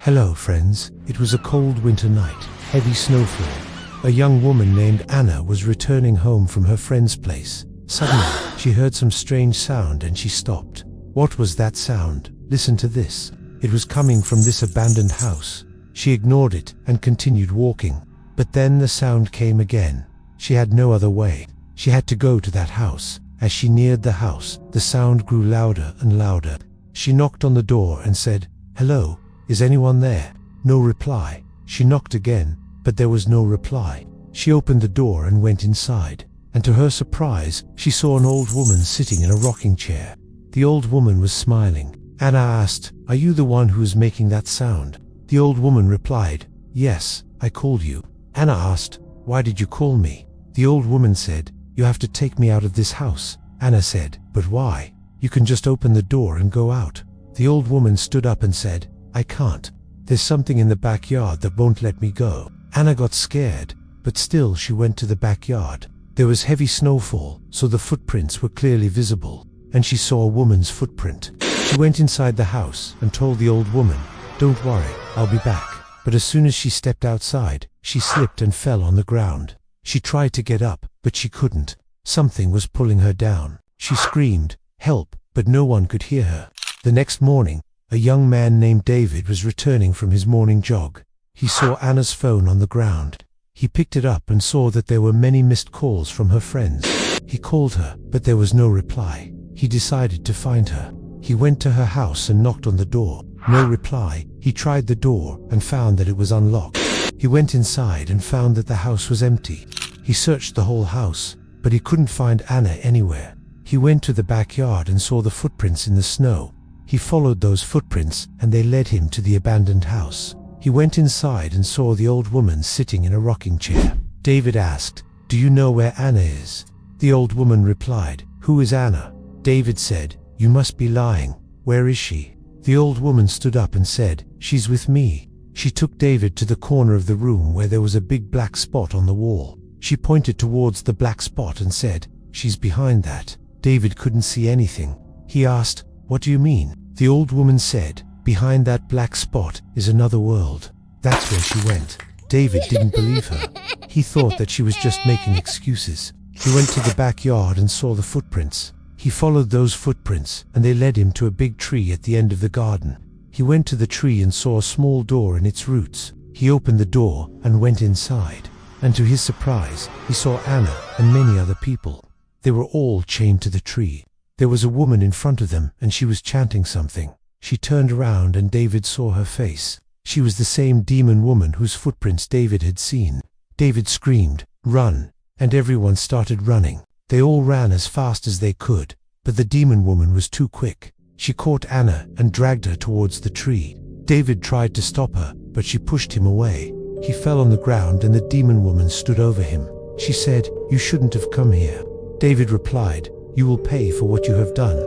Hello friends, it was a cold winter night, heavy snowfall. A young woman named Anna was returning home from her friend's place. Suddenly, she heard some strange sound and she stopped. What was that sound? Listen to this. It was coming from this abandoned house. She ignored it and continued walking. But then the sound came again. She had no other way. She had to go to that house. As she neared the house, the sound grew louder and louder. She knocked on the door and said, "Hello, is anyone there?" No reply. She knocked again, but there was no reply. She opened the door and went inside. And to her surprise, she saw an old woman sitting in a rocking chair. The old woman was smiling. Anna asked, "Are you the one who is making that sound?" The old woman replied, "Yes, I called you." Anna asked, "Why did you call me?" The old woman said, "You have to take me out of this house." Anna said, "But why? You can just open the door and go out." The old woman stood up and said, "I can't. There's something in the backyard that won't let me go." Anna got scared, but still she went to the backyard. There was heavy snowfall, so the footprints were clearly visible, and she saw a woman's footprint. She went inside the house and told the old woman, "Don't worry, I'll be back." But as soon as she stepped outside, she slipped and fell on the ground. She tried to get up, but she couldn't. Something was pulling her down. She screamed, "Help," but no one could hear her. The next morning, a young man named David was returning from his morning jog. He saw Anna's phone on the ground. He picked it up and saw that there were many missed calls from her friends. He called her, but there was no reply. He decided to find her. He went to her house and knocked on the door. No reply. He tried the door and found that it was unlocked. He went inside and found that the house was empty. He searched the whole house, but he couldn't find Anna anywhere. He went to the backyard and saw the footprints in the snow. He followed those footprints and they led him to the abandoned house. He went inside and saw the old woman sitting in a rocking chair. David asked, "Do you know where Anna is?" The old woman replied, "Who is Anna?" David said, "You must be lying. Where is she?" The old woman stood up and said, "She's with me." She took David to the corner of the room where there was a big black spot on the wall. She pointed towards the black spot and said, "She's behind that." David couldn't see anything. He asked, "What do you mean?" The old woman said, "Behind that black spot is another world. That's where she went." David didn't believe her. He thought that she was just making excuses. He went to the backyard and saw the footprints. He followed those footprints and they led him to a big tree at the end of the garden. He went to the tree and saw a small door in its roots. He opened the door and went inside. And to his surprise, he saw Anna and many other people. They were all chained to the tree. There was a woman in front of them and she was chanting something. She turned around and David saw her face. She was the same demon woman whose footprints David had seen. David screamed, "Run!" and everyone started running. They all ran as fast as they could, but the demon woman was too quick. She caught Anna and dragged her towards the tree. David tried to stop her, but she pushed him away. He fell on the ground and the demon woman stood over him. She said, "You shouldn't have come here." David replied, "You will pay for what you have done."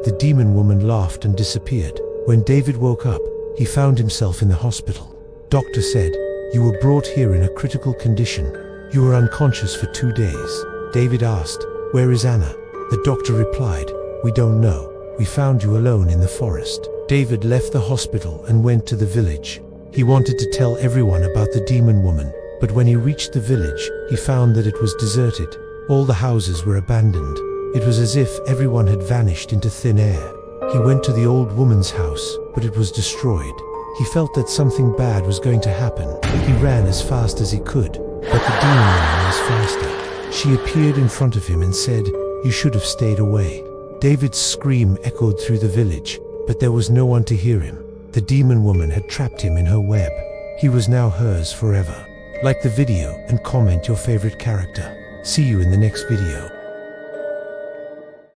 The demon woman laughed and disappeared. When David woke up, he found himself in the hospital. Doctor said, "You were brought here in a critical condition. You were unconscious for 2 days." David asked, "Where is Anna?" The doctor replied, "We don't know. We found you alone in the forest." David left the hospital and went to the village. He wanted to tell everyone about the demon woman, but when he reached the village, he found that it was deserted. All the houses were abandoned. It was as if everyone had vanished into thin air. He went to the old woman's house, but it was destroyed. He felt that something bad was going to happen. He ran as fast as he could, but the demon woman was faster. She appeared in front of him and said, "You should have stayed away." David's scream echoed through the village, but there was no one to hear him. The demon woman had trapped him in her web. He was now hers forever. Like the video and comment your favorite character. See you in the next video.